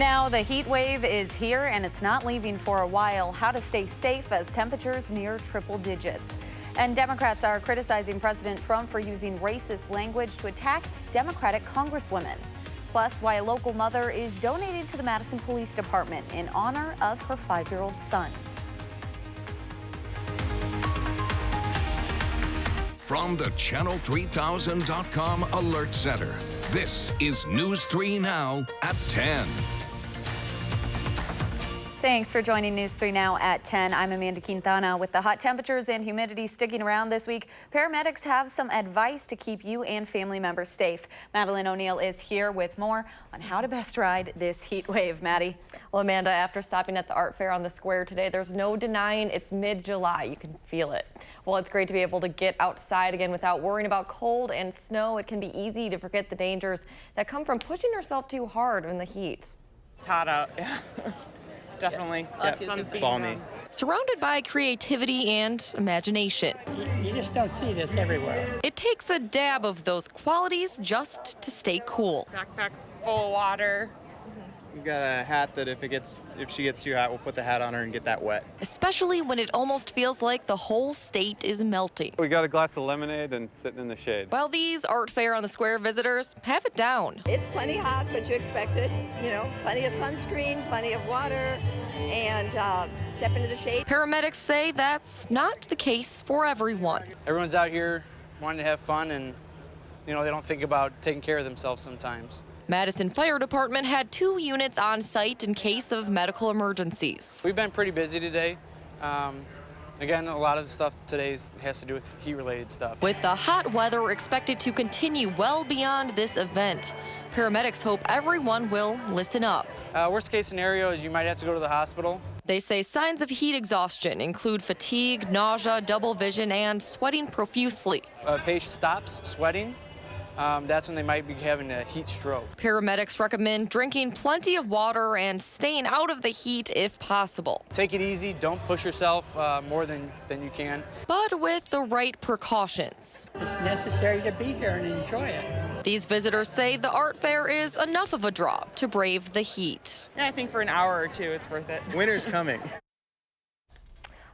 Now, the heat wave is here and it's not leaving for a while. How to stay safe as temperatures near triple digits. And Democrats are criticizing President Trump for using racist language to attack Democratic congresswomen. Plus, why a local mother is donating to the Madison Police Department in honor of her 5-year-old son. From the Channel3000.com Alert Center, this is News 3 Now at 10. Thanks for joining News 3 Now at 10. I'm Amanda Quintana. With the hot temperatures and humidity sticking around this week, paramedics have some advice to keep you and family members safe. Madeline O'Neill is here with more on how to best ride this heat wave. Maddie. Well, Amanda, after stopping at the art fair on the square today, there's no denying it's mid-July. You can feel it. Well, it's great to be able to get outside again without worrying about cold and snow. It can be easy to forget the dangers that come from pushing yourself too hard in the heat. It's hot out. Definitely. Yeah, sun's balmy. Surrounded by creativity and imagination. You just don't see this everywhere. It takes a dab of those qualities just to stay cool. Backpack's full of water. We've got a hat that if she gets too hot, we'll put the hat on her and get that wet. Especially when it almost feels like the whole state is melting. We got a glass of lemonade and sitting in the shade. While these art fair on the square visitors have it down. It's plenty hot, but you expect it. You know, plenty of sunscreen, plenty of water, and step into the shade. Paramedics say that's not the case for everyone. Everyone's out here wanting to have fun, and they don't think about taking care of themselves sometimes. Madison Fire Department had 2 units on site in case of medical emergencies. We've been pretty busy today. Again, a lot of the stuff today has to do with heat-related stuff. With the hot weather expected to continue well beyond this event, paramedics hope everyone will listen up. Worst case scenario is you might have to go to the hospital. They say signs of heat exhaustion include fatigue, nausea, double vision, and sweating profusely. A patient stops sweating. That's when they might be having a heat stroke. Paramedics recommend drinking plenty of water and staying out of the heat if possible. Take it easy. Don't push yourself more than you can. But with the right precautions. It's necessary to be here and enjoy it. These visitors say the art fair is enough of a draw to brave the heat. Yeah, I think for an hour or two, it's worth it. Winter's coming.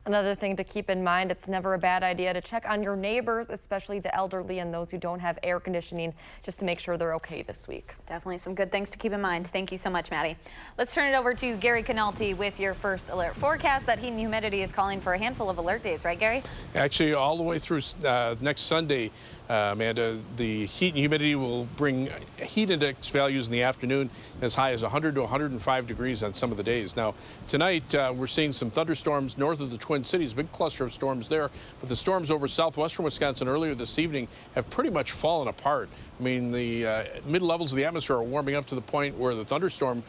Another thing to keep in mind, it's never a bad idea to check on your neighbors, especially the elderly and those who don't have air conditioning, just to make sure they're okay this week. Definitely some good things to keep in mind. Thank you so much, Maddie. Let's turn it over to Gary Canalti with your first alert forecast. That heat and humidity is calling for a handful of alert days, right, Gary? Actually, all the way through next Sunday, Amanda, the heat and humidity will bring heat index values in the afternoon as high as 100 to 105 degrees on some of the days. Now, tonight, we're seeing some thunderstorms north of the Twin Cities, big cluster of storms there, but the storms over southwestern Wisconsin earlier this evening have pretty much fallen apart. I mean, the mid-levels of the atmosphere are warming up to the point where the thunderstorm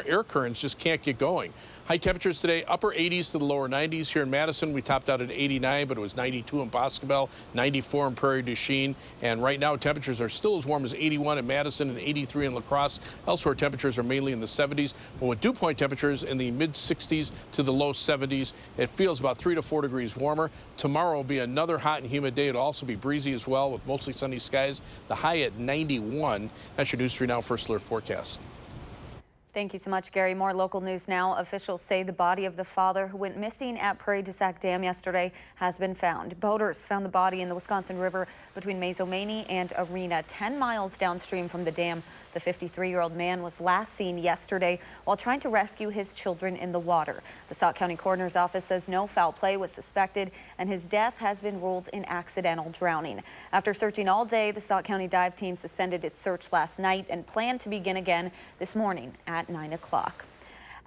air currents just can't get going. High temperatures today, upper 80s to the lower 90s. Here in Madison, we topped out at 89, but it was 92 in Boscobel, 94 in Prairie du Chien. And right now, temperatures are still as warm as 81 in Madison and 83 in La Crosse. Elsewhere, temperatures are mainly in the 70s. But with dew point temperatures in the mid-60s to the low 70s, it feels about 3 to 4 degrees warmer. Tomorrow will be another hot and humid day. It'll also be breezy as well with mostly sunny skies. The high at 91. That's your News 3 Now First Alert forecast. Thank you so much, Gary. More local news now. Officials say the body of the father who went missing at Prairie du Sac Dam yesterday has been found. Boaters found the body in the Wisconsin River between Maizomanie and Arena, 10 miles downstream from the dam. The 53-year-old man was last seen yesterday while trying to rescue his children in the water. The Sauk County Coroner's Office says no foul play was suspected and his death has been ruled an accidental drowning. After searching all day, the Sauk County dive team suspended its search last night and planned to begin again this morning at 9 o'clock.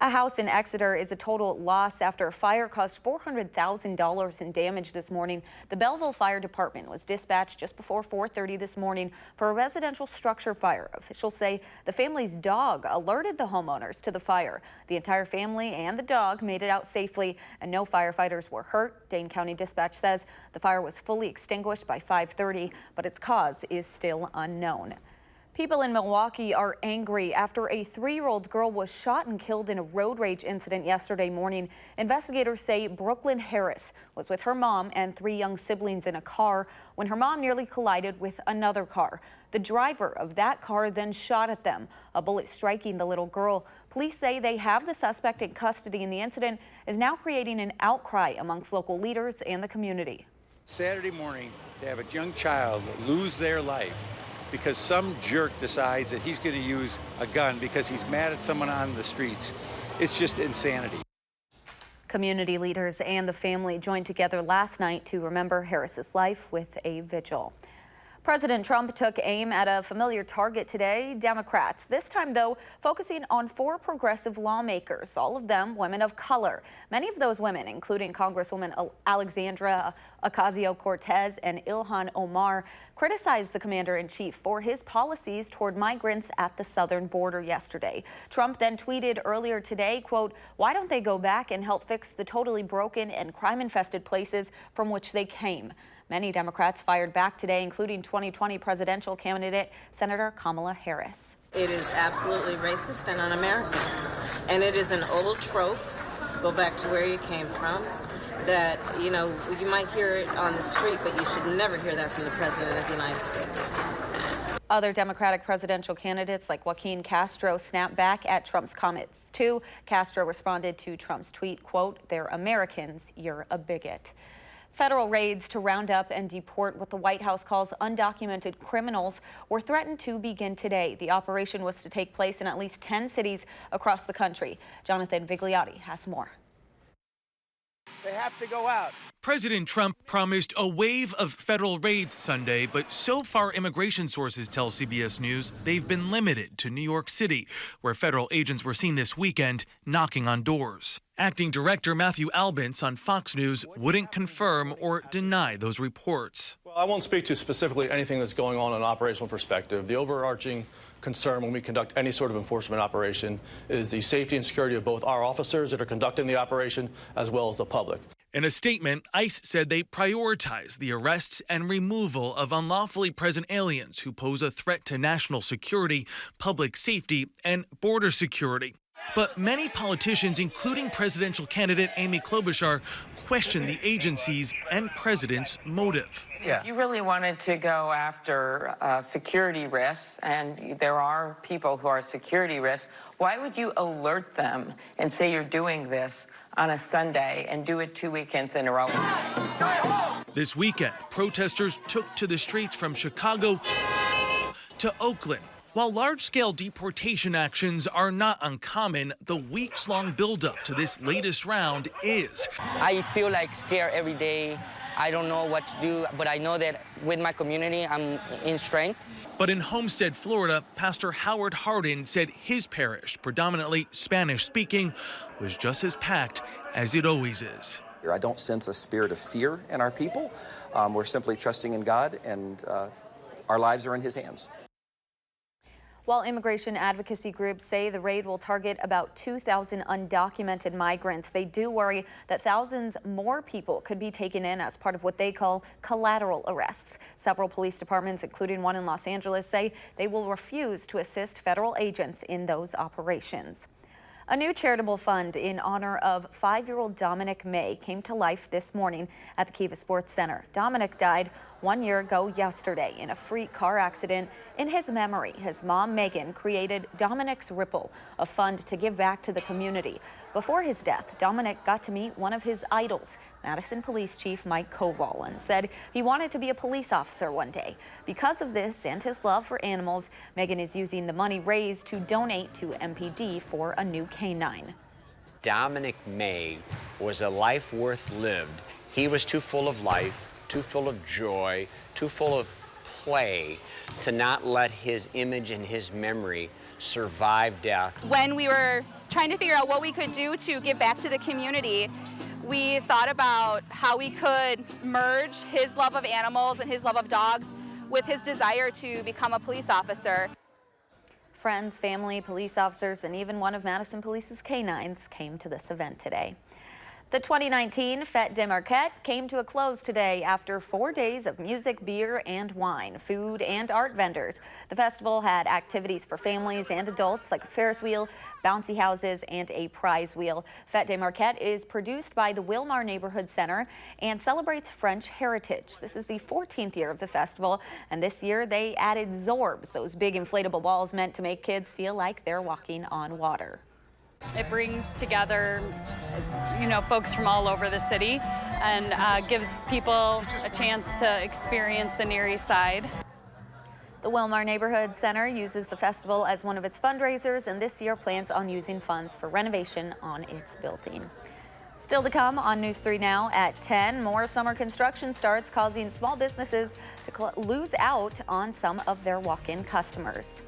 A house in Exeter is a total loss after a fire caused $400,000 in damage this morning. The Belleville Fire Department was dispatched just before 4:30 this morning for a residential structure fire. Officials say the family's dog alerted the homeowners to the fire. The entire family and the dog made it out safely, and no firefighters were hurt. Dane County Dispatch says the fire was fully extinguished by 5:30, but its cause is still unknown. People in Milwaukee are angry after a 3-year-old girl was shot and killed in a road rage incident yesterday morning. Investigators say Brooklyn Harris was with her mom and 3 young siblings in a car when her mom nearly collided with another car. The driver of that car then shot at them, a bullet striking the little girl. Police say they have the suspect in custody, and the incident is now creating an outcry amongst local leaders and the community. Saturday morning, to have a young child lose their life because some jerk decides that he's going to use a gun because he's mad at someone on the streets. It's just insanity. Community leaders and the family joined together last night to remember Harris's life with a vigil. President Trump took aim at a familiar target today, Democrats. This time, though, focusing on 4 progressive lawmakers, all of them women of color. Many of those women, including Congresswoman Alexandria Ocasio-Cortez and Ilhan Omar, criticized the commander-in-chief for his policies toward migrants at the southern border yesterday. Trump then tweeted earlier today, quote, "Why don't they go back and help fix the totally broken and crime-infested places from which they came?" Many Democrats fired back today, including 2020 presidential candidate Senator Kamala Harris. It is absolutely racist and un-American. And it is an old trope, go back to where you came from, that, you know, you might hear it on the street, but you should never hear that from the President of the United States. Other Democratic presidential candidates like Joaquin Castro snapped back at Trump's comments, too. Castro responded to Trump's tweet, quote, "They're Americans, you're a bigot." Federal raids to round up and deport what the White House calls undocumented criminals were threatened to begin today. The operation was to take place in at least 10 cities across the country. Jonathan Vigliotti has more. They have to go out. President Trump promised a wave of federal raids Sunday, but so far immigration sources tell CBS News they've been limited to New York City, where federal agents were seen this weekend knocking on doors. Acting Director Matthew Albence on Fox News wouldn't confirm or deny those reports. Well, I won't speak to specifically anything that's going on in an operational perspective. The overarching concern when we conduct any sort of enforcement operation is the safety and security of both our officers that are conducting the operation as well as the public. In a statement, ICE said they prioritize the arrests and removal of unlawfully present aliens who pose a threat to national security, public safety, and border security. But many politicians, including presidential candidate Amy Klobuchar, question the agency's and president's motive. If you really wanted to go after security risks, and there are people who are security risks, why would you alert them and say you're doing this on a Sunday and do it 2 weekends in a row? This weekend, protesters took to the streets from Chicago to Oakland. While large-scale deportation actions are not uncommon, the weeks-long buildup to this latest round is. I feel like scared every day. I don't know what to do, but I know that with my community, I'm in strength. But in Homestead, Florida, Pastor Howard Hardin said his parish, predominantly Spanish-speaking, was just as packed as it always is. I don't sense a spirit of fear in our people. We're simply trusting in God, and our lives are in His hands. While immigration advocacy groups say the raid will target about 2,000 undocumented migrants, they do worry that thousands more people could be taken in as part of what they call collateral arrests. Several police departments, including one in Los Angeles, say they will refuse to assist federal agents in those operations. A new charitable fund in honor of 5-year-old Dominic May came to life this morning at the Kiva Sports Center. Dominic died 1 year ago yesterday in a freak car accident. In his memory, his mom, Megan, created Dominic's Ripple, a fund to give back to the community. Before his death, Dominic got to meet one of his idols, Madison Police Chief Mike Koval, and said he wanted to be a police officer one day. Because of this and his love for animals, Megan is using the money raised to donate to MPD for a new canine. Dominic May was a life worth lived. He was too full of life, too full of joy, too full of play to not let his image and his memory survive death. When we were trying to figure out what we could do to give back to the community, we thought about how we could merge his love of animals and his love of dogs with his desire to become a police officer. Friends, family, police officers, and even one of Madison Police's canines came to this event today. The 2019 Fête des Marquettes came to a close today after 4 days of music, beer, and wine, food, and art vendors. The festival had activities for families and adults like a Ferris wheel, bouncy houses, and a prize wheel. Fête des Marquettes is produced by the Wilmar Neighborhood Center and celebrates French heritage. This is the 14th year of the festival, and this year they added Zorbs, those big inflatable balls meant to make kids feel like they're walking on water. It brings together, folks from all over the city and gives people a chance to experience the Near East Side. The Wilmar Neighborhood Center uses the festival as one of its fundraisers, and this year plans on using funds for renovation on its building. Still to come on News 3 Now at 10, more summer construction starts causing small businesses to lose out on some of their walk-in customers.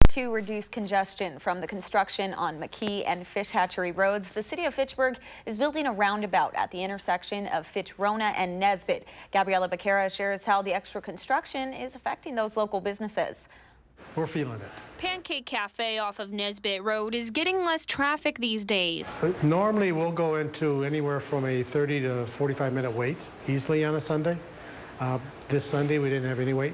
To reduce congestion from the construction on McKee and Fish Hatchery roads, the city of Fitchburg is building a roundabout at the intersection of Fitch-Rona and Nesbitt. Gabriela Becerra shares how the extra construction is affecting those local businesses. We're feeling it. Pancake Cafe off of Nesbitt Road is getting less traffic these days. Normally we'll go into anywhere from a 30 to 45-minute wait easily on a Sunday. This Sunday we didn't have any wait.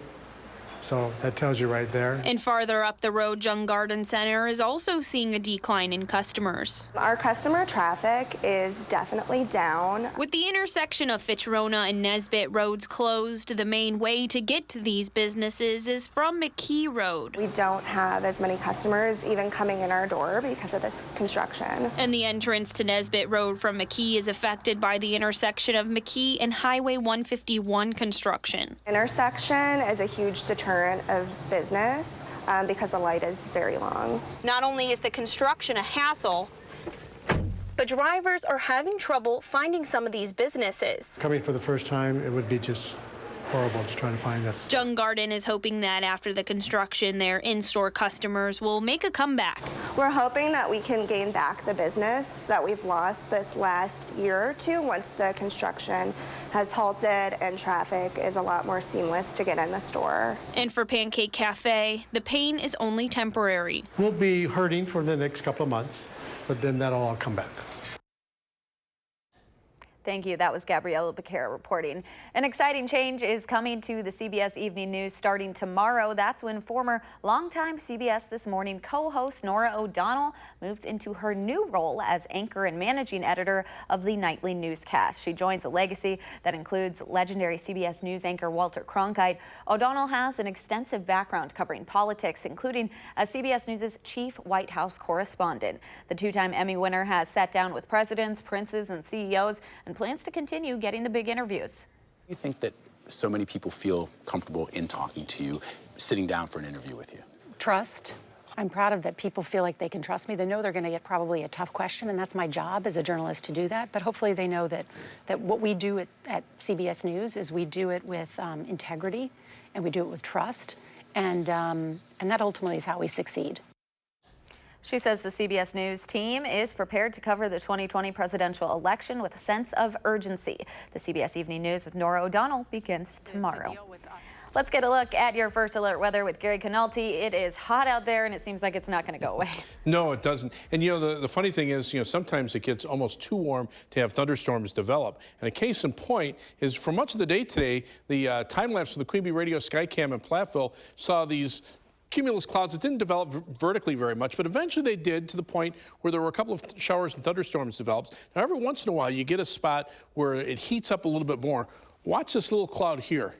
So that tells you right there. And farther up the road, Jung Garden Center is also seeing a decline in customers. Our customer traffic is definitely down. With the intersection of Fitch-Rona and Nesbitt roads closed, the main way to get to these businesses is from McKee Road. We don't have as many customers even coming in our door because of this construction. And the entrance to Nesbitt Road from McKee is affected by the intersection of McKee and Highway 151 construction. Intersection is a huge deterrent of business because the light is very long. Not only is the construction a hassle, but drivers are having trouble finding some of these businesses. Coming for the first time, it would be just horrible to try to find us. Jung Garden is hoping that after the construction, their in-store customers will make a comeback. We're hoping that we can gain back the business that we've lost this last year or two once the construction has halted and traffic is a lot more seamless to get in the store. And for Pancake Cafe, the pain is only temporary. We'll be hurting for the next couple of months, but then that'll all come back. Thank you. That was Gabriella Becerra reporting. An exciting change is coming to the CBS Evening News starting tomorrow. That's when former longtime CBS This Morning co-host Norah O'Donnell moves into her new role as anchor and managing editor of the nightly newscast. She joins a legacy that includes legendary CBS News anchor Walter Cronkite. O'Donnell has an extensive background covering politics, including as CBS News' chief White House correspondent. The two-time Emmy winner has sat down with presidents, princes, and CEOs and plans to continue getting the big interviews. You think that so many people feel comfortable in talking to you, sitting down for an interview with you? Trust. I'm proud of that people feel like they can trust me. They know they're going to get probably a tough question, and that's my job as a journalist to do that. But hopefully they know that what we do at CBS News is we do it with integrity, and we do it with trust, and that ultimately is how we succeed. She says the CBS News team is prepared to cover the 2020 presidential election with a sense of urgency. The CBS Evening News with Norah O'Donnell begins tomorrow. Let's get a look at your first alert weather with Gary Canalti. It is hot out there, and it seems like it's not going to go away. No, it doesn't. And, you know, the funny thing is, sometimes it gets almost too warm to have thunderstorms develop. And a case in point is for much of the day today, the time-lapse from the Queen Bee Radio Skycam in Platteville saw these cumulus clouds that didn't develop vertically very much, but eventually they did to the point where there were a couple of showers and thunderstorms developed. Now, every once in a while, you get a spot where it heats up a little bit more. Watch this little cloud here.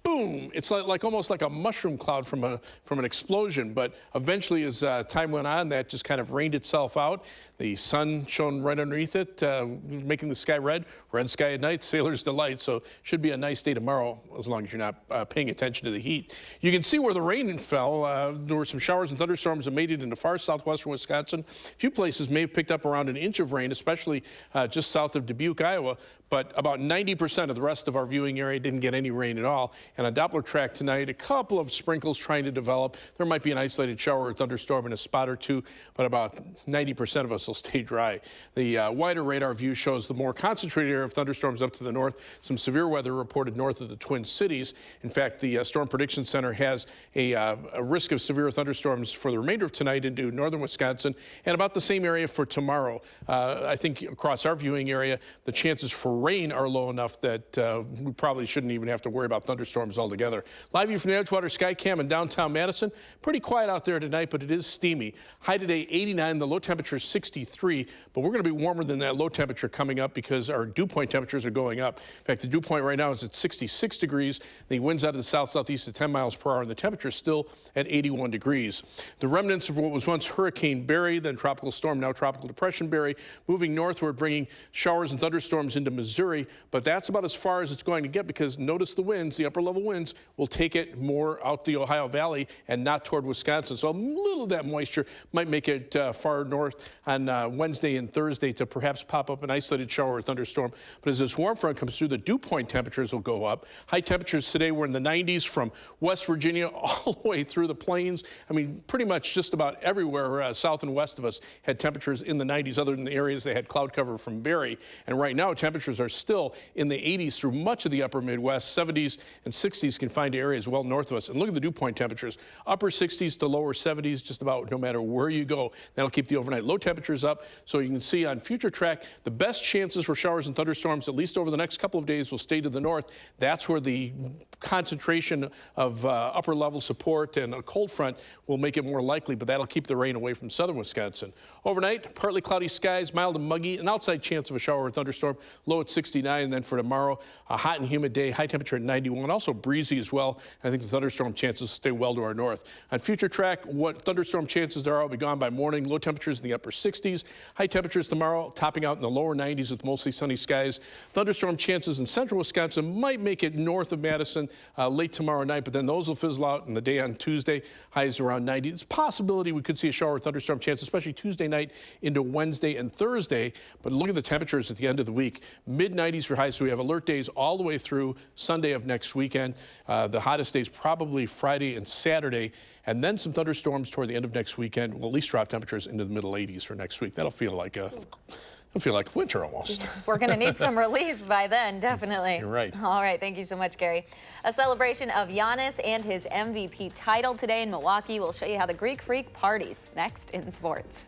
Boom! It's almost like a mushroom cloud from an explosion. But eventually, as time went on, that just kind of rained itself out. The sun shone right underneath it, making the sky red. Red sky at night, sailor's delight. So should be a nice day tomorrow, as long as you're not paying attention to the heat. You can see where the rain fell. There were some showers and thunderstorms that made it into far southwestern Wisconsin. A few places may have picked up around an inch of rain, especially just south of Dubuque, Iowa. But about 90% of the rest of our viewing area didn't get any rain at all. And on Doppler track tonight, a couple of sprinkles trying to develop. There might be an isolated shower or thunderstorm in a spot or two, but about 90% of us will stay dry. The wider radar view shows the more concentrated area of thunderstorms up to the north. Some severe weather reported north of the Twin Cities. In fact, the Storm Prediction Center has a risk of severe thunderstorms for the remainder of tonight into northern Wisconsin, and about the same area for tomorrow. I think across our viewing area, the chances for rain are low enough that we probably shouldn't even have to worry about thunderstorms altogether. Live view from the Edgewater Skycam in downtown Madison. Pretty quiet out there tonight, but it is steamy. High today 89, the low temperature is 63, but we're going to be warmer than that low temperature coming up because our dew point temperatures are going up. In fact, the dew point right now is at 66 degrees. The winds out of the south-southeast at 10 miles per hour, and the temperature is still at 81 degrees. The remnants of what was once Hurricane Barry, then Tropical Storm, now Tropical Depression Barry, moving northward, bringing showers and thunderstorms into Missouri, but that's about as far as it's going to get because notice the winds, the upper level winds will take it more out the Ohio Valley and not toward Wisconsin. So a little of that moisture might make it far north on Wednesday and Thursday to perhaps pop up an isolated shower or thunderstorm. But as this warm front comes through, the dew point temperatures will go up. High temperatures today were in the 90s from West Virginia all the way through the plains. I mean, pretty much just about everywhere south and west of us had temperatures in the 90s, other than the areas that had cloud cover from Barry. And right now, temperatures are still in the 80s through much of the upper Midwest. 70s and 60s can find areas well north of us. And look at the dew point temperatures. Upper 60s to lower 70s, just about no matter where you go. That'll keep the overnight low temperatures up. So you can see on future track, the best chances for showers and thunderstorms, at least over the next couple of days, will stay to the north. That's where the concentration of upper level support and a cold front will make it more likely, but that'll keep the rain away from southern Wisconsin. Overnight, partly cloudy skies, mild and muggy, an outside chance of a shower or thunderstorm, low at 69. And then for tomorrow, a hot and humid day, high temperature at 91, also breezy as well. I think the thunderstorm chances stay well to our north. On future track, what thunderstorm chances there are will be gone by morning. Low temperatures in the upper 60s. High temperatures tomorrow, topping out in the lower 90s with mostly sunny skies. Thunderstorm chances in central Wisconsin might make it north of Madison late tomorrow night, but then those will fizzle out in the day on Tuesday. Highs around 90. It's a possibility we could see a shower or thunderstorm chance, especially Tuesday night into Wednesday and Thursday. But look at the temperatures at the end of the week. mid-90s for highs. So we have alert days all the way through Sunday of next weekend. The hottest days probably Friday and Saturday, and then some thunderstorms toward the end of next weekend. Will at least drop temperatures into the middle 80s for next week. That'll feel like winter almost. We're going to need some relief by then, definitely. You're right. All right, thank you so much, Gary. A celebration of Giannis and his MVP title today in Milwaukee. We'll show you how the Greek Freak parties next in sports.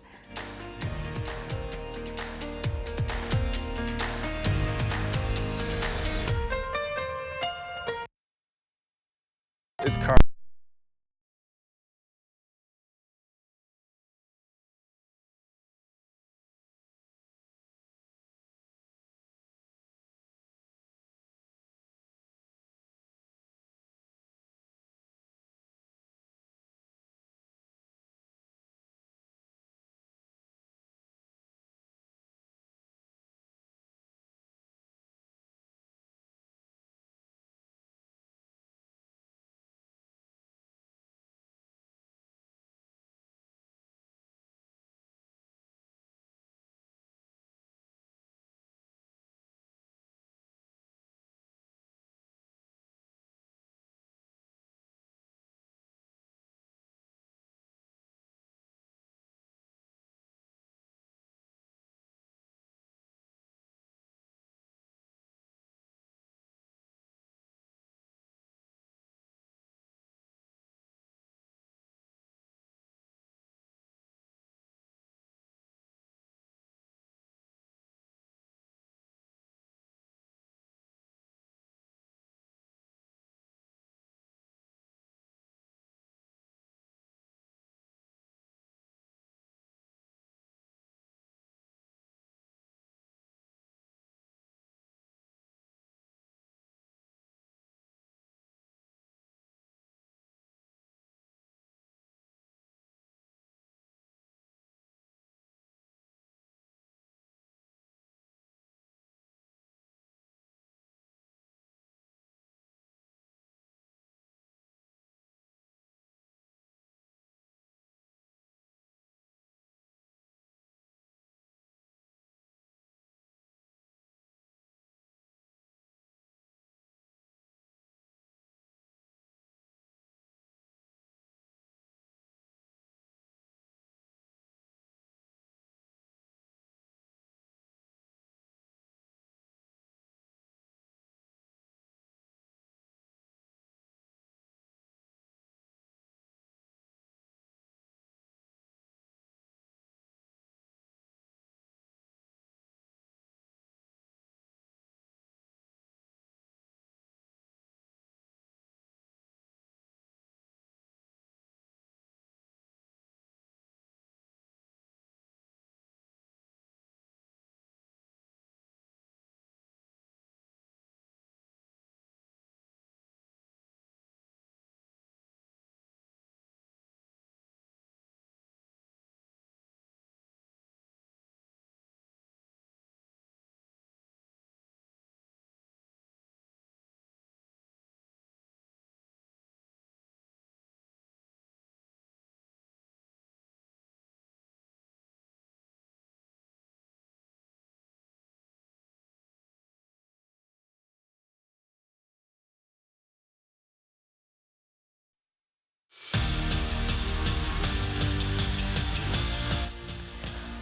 It's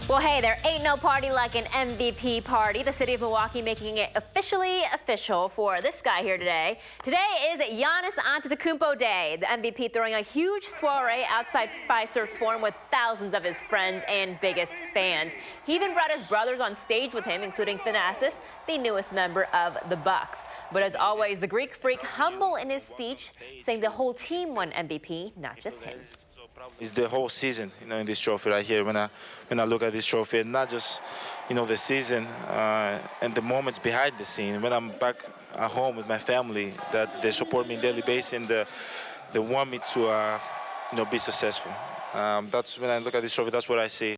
Well, hey, there ain't no party like an MVP party. The city of Milwaukee making it officially official for this guy here today. Today is Giannis Antetokounmpo Day. The MVP throwing a huge soiree outside Fiserv Forum with thousands of his friends and biggest fans. He even brought his brothers on stage with him, including Thanasis, the newest member of the Bucks. But as always, the Greek Freak humble in his speech, saying the whole team won MVP, not just him. It's the whole season, in this trophy right here. When I look at this trophy, and not just, the season and the moments behind the scene. When I'm back at home with my family, that they support me on a daily basis and they want me to, be successful. That's when I look at this trophy. That's what I see.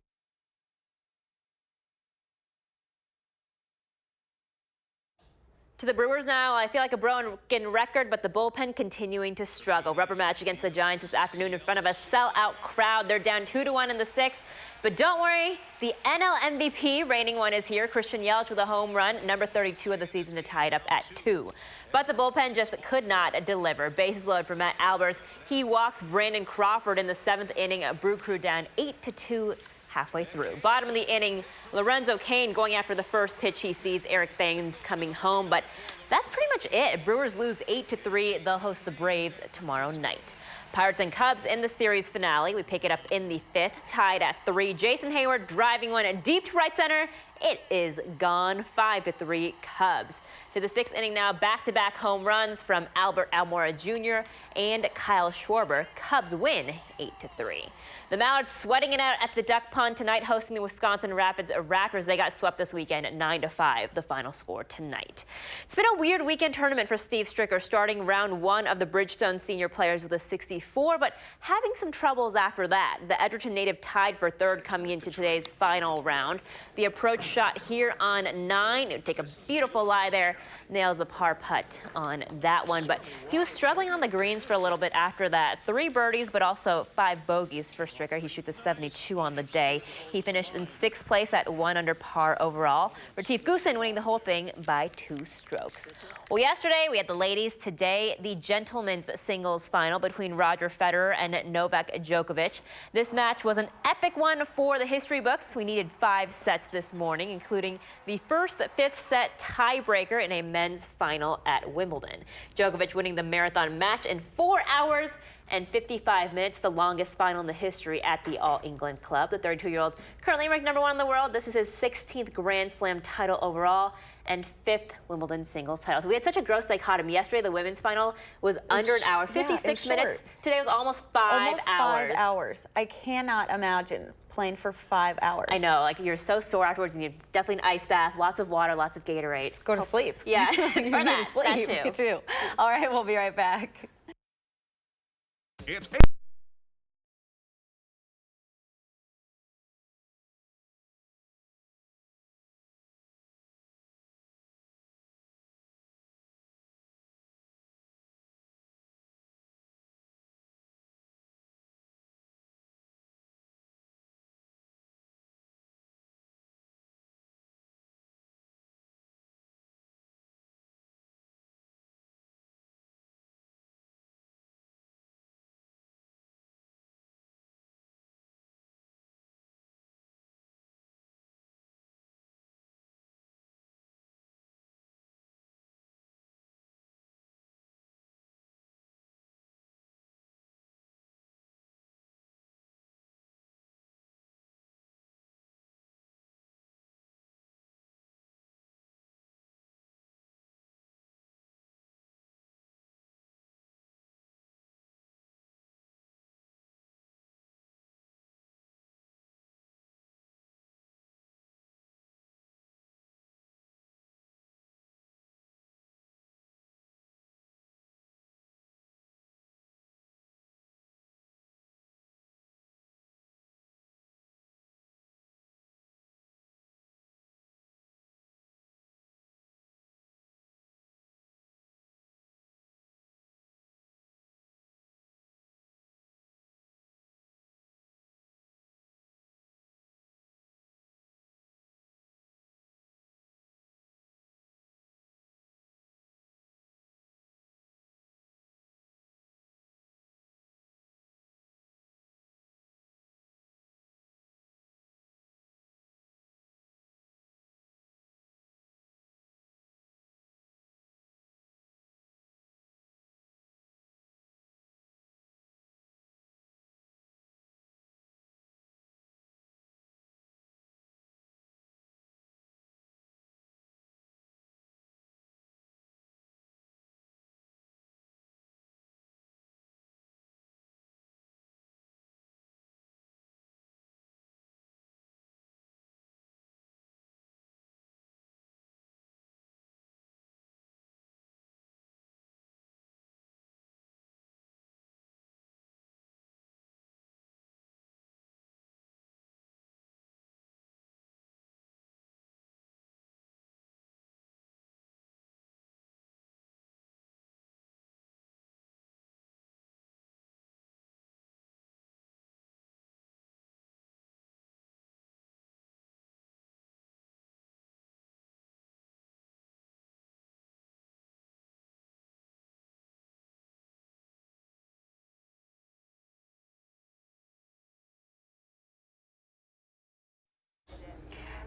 To the Brewers now. I feel like a broken record, but the bullpen continuing to struggle. Rubber match against the Giants this afternoon in front of a sellout crowd. They're down 2-1 in the sixth. But don't worry, the NL MVP reigning one is here. Christian Yelich with a home run, number 32 of the season to tie it up at 2. But the bullpen just could not deliver. Bases loaded for Matt Albers. He walks Brandon Crawford in the 7th inning. Brew Crew down 8-2. Halfway through. Bottom of the inning, Lorenzo Cain going after the first pitch he sees. Eric Thames coming home, but that's pretty much it. Brewers lose 8-3. They'll host the Braves tomorrow night. Pirates and Cubs in the series finale. We pick it up in the 5th, tied at 3. Jason Hayward driving one deep to right center. It is gone. 5-3 Cubs. To the 6th inning now, back-to-back home runs from Albert Almora Jr. and Kyle Schwarber. Cubs win 8-3. The Mallards sweating it out at the Duck Pond tonight, hosting the Wisconsin Rapids Raptors. They got swept this weekend at 9-5, the final score tonight. It's been a weird weekend tournament for Steve Stricker, starting round 1 of the Bridgestone Senior Players with a 64, but having some troubles after that. The Edgerton native tied for 3rd coming into today's final round. The approach shot here on 9. It would take a beautiful lie there. Nails the par putt on that one, but he was struggling on the greens for a little bit after that. 3 birdies, but also 5 bogeys for Stricker. He shoots a 72 on the day. He finished in 6th place at 1 under par overall. Retief Goosen winning the whole thing by 2 strokes. Well, yesterday we had the ladies. Today, the gentlemen's singles final between Roger Federer and Novak Djokovic. This match was an epic one for the history books. We needed 5 sets this morning, including the first 5th set tiebreaker in a men's final at Wimbledon. Djokovic winning the marathon match in 4 hours and 55 minutes, the longest final in the history at the All England Club. The 32-year-old currently ranked number 1 in the world. This is his 16th Grand Slam title overall and 5th Wimbledon singles title. So we had such a gross dichotomy. Yesterday, the women's final was under an hour, 56 minutes. Today was almost 5 hours. Almost 5 hours. I cannot imagine playing for 5 hours. I know, like you're so sore afterwards. You need definitely an ice bath, lots of water, lots of Gatorade. Just go to sleep. Yeah, You or need that, to sleep. that too. Me too. All right, we'll be right back. It's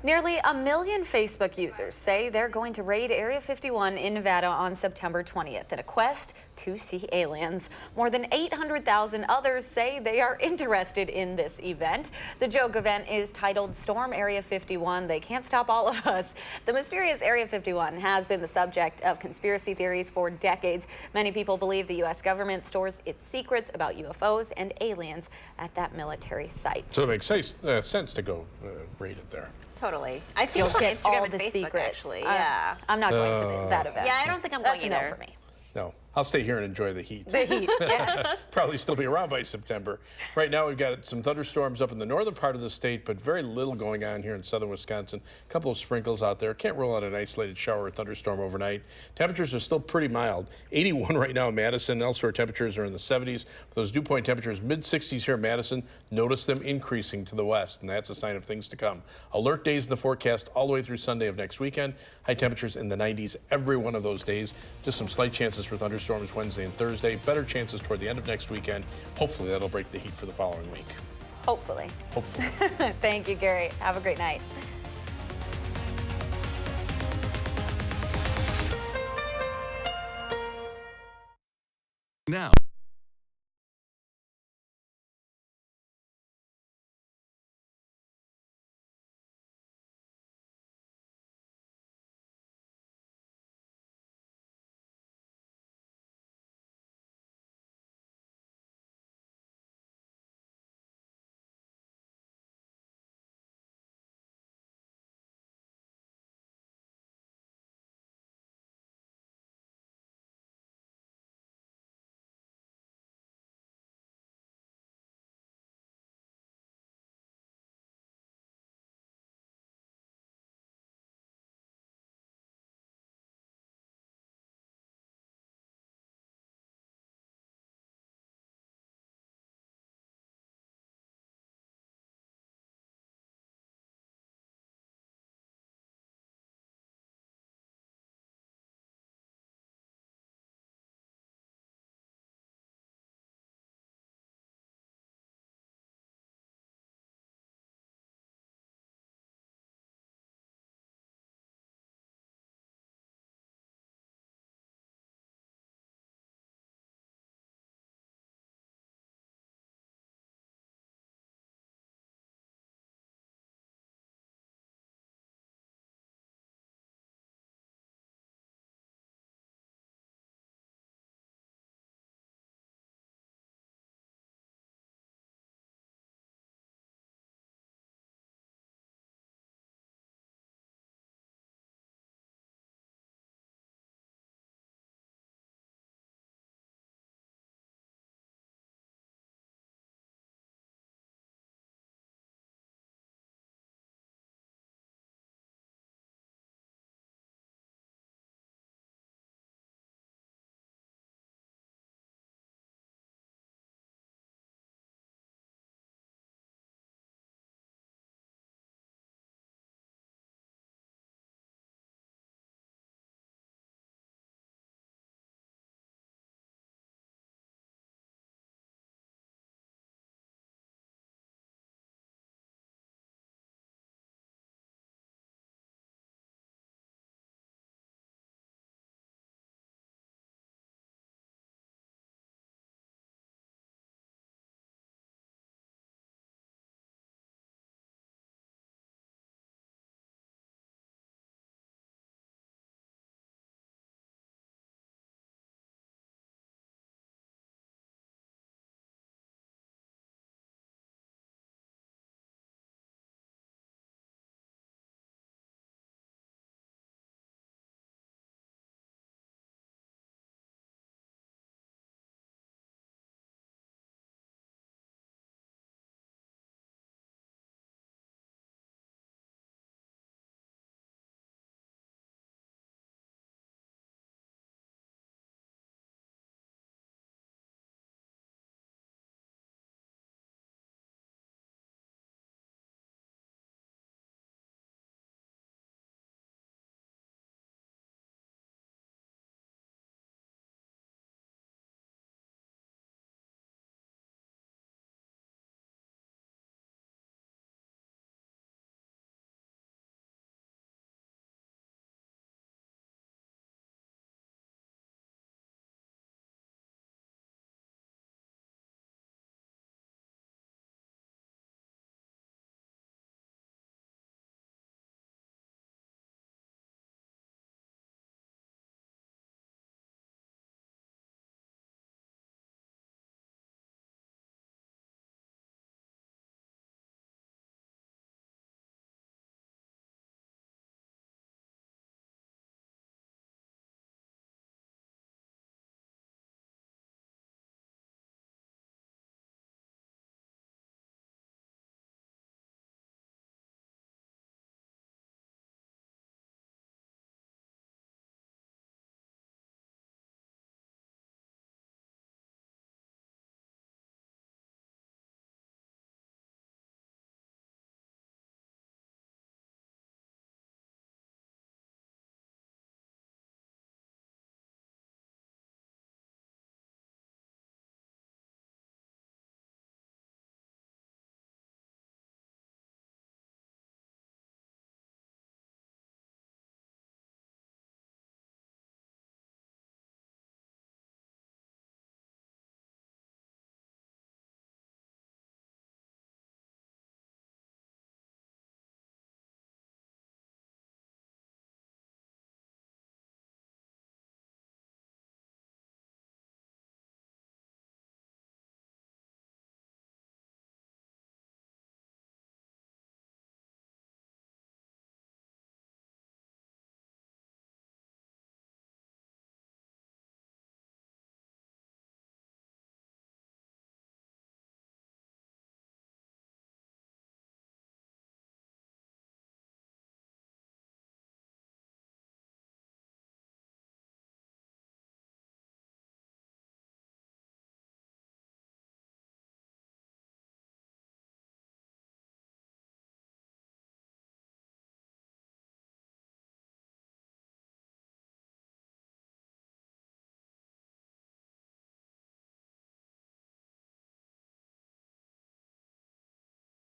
Nearly 1 million Facebook users say they're going to raid Area 51 in Nevada on September 20th in a quest to see aliens. More than 800,000 others say they are interested in this event. The joke event is titled Storm Area 51. They can't stop all of us. The mysterious Area 51 has been the subject of conspiracy theories for decades. Many people believe the U.S. government stores its secrets about UFOs and aliens at that military site. So it makes sense to go raid it there. Totally. I've seen it on Get Instagram all and the Facebook, secrets. actually. Yeah. I'm not going to that event. Yeah, I don't think I'm That's going a either. no for me. No, I'll stay here and enjoy the heat. The heat, yes. Probably still be around by September. Right now, we've got some thunderstorms up in the northern part of the state, but very little going on here in southern Wisconsin. A couple of sprinkles out there. Can't rule out an isolated shower or thunderstorm overnight. Temperatures are still pretty mild. 81 right now in Madison. Elsewhere, temperatures are in the 70s. With those dew point temperatures, mid-60s here in Madison. Notice them increasing to the west, and that's a sign of things to come. Alert days in the forecast all the way through Sunday of next weekend. High temperatures in the 90s every one of those days. Just some slight chances for thunderstorms Wednesday and Thursday. Better chances toward the end of next weekend. Hopefully that'll break the heat for the following week. Hopefully. Hopefully. Thank you, Gary. Have a great night. Now.